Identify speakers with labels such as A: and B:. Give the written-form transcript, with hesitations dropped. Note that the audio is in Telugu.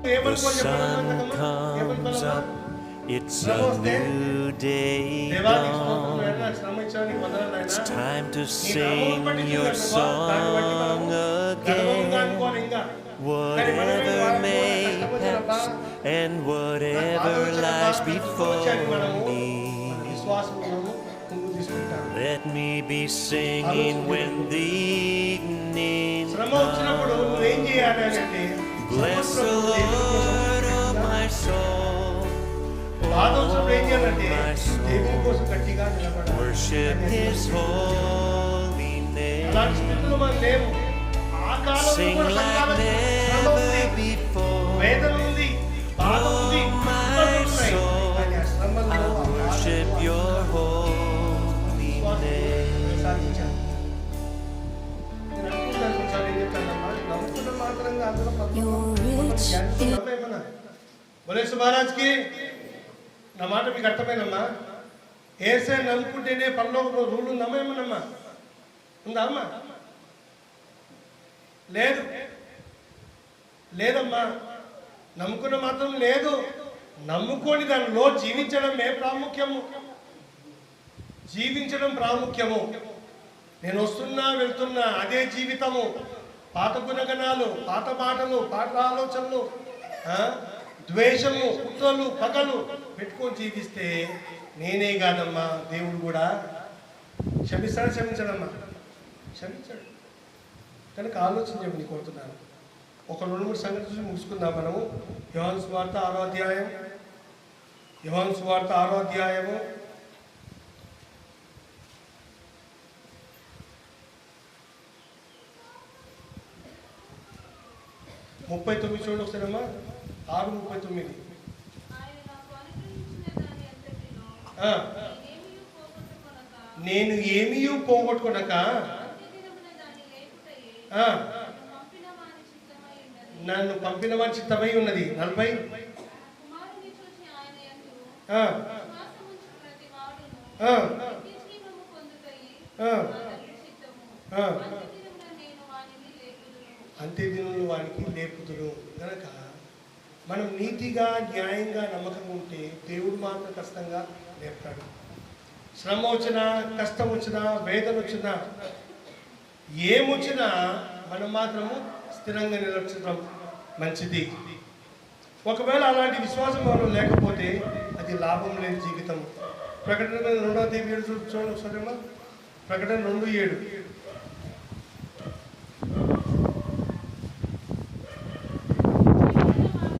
A: The sun comes up, it's a new day dawn. It's time to sing your song again. Whatever may pass and whatever lies before me, let me be singing when the evening comes. Bless the Lord, oh my soul, oh my soul, worship His holy name. Sing like never before, oh my soul, I worship your holy name.
B: You're rich in
C: बोले सुभाराज की నా మాట మీకు అర్థమైనమ్మా ఏసే నమ్ముకుంటేనే పరలోకంలో రూలు నమ్మేమన్నమ్మా ఉందా అమ్మా లేదు లేదమ్మా నమ్ముకున్న మాత్రం లేదు నమ్ముకొని దానిలో జీవించడమే ప్రాముఖ్యము జీవించడం ప్రాముఖ్యము నేను వస్తున్నా వెళ్తున్నా అదే జీవితము పాత గుణగణాలు పాత మాటలు పాత ఆలోచనలు ద్వేషము కుట్రలు పగలు పెట్టుకొని జీవిస్తే నేనే కాదమ్మా దేవుడు కూడా క్షమించడమ్మా క్షమించాడు కనుక ఆలోచించమని కోరుతున్నాను. ఒక 2-3 సంగతులు చూసి ముగిసుకుందాం మనము. యోహాను సువార్త 6వ అధ్యాయము 39 చూడండి ఒకసారమ్మా. 6:39. నేను ఏమీ పోగొట్టుకొనక నన్ను పంపిన వారి చిత్తమై ఉన్నది. 40 అంతే దినులు వానికి లేపుదును. కనుక మనం నీతిగా న్యాయంగా నమ్మకంగా ఉంటే దేవుడు మాత్రం కష్టంగా లేపుతాడు. శ్రమ వచ్చినా కష్టం వచ్చినా వేదన వచ్చినా ఏమొచ్చినా మనం మాత్రము స్థిరంగా నిలబడటం మంచిది. ఒకవేళ అలాంటి విశ్వాసం మనం లేకపోతే అది లాభం లేని జీవితం. ప్రకటన 2వ అధ్యాయం 7 చూడండి ఒకసారి. ప్రకటన 2:7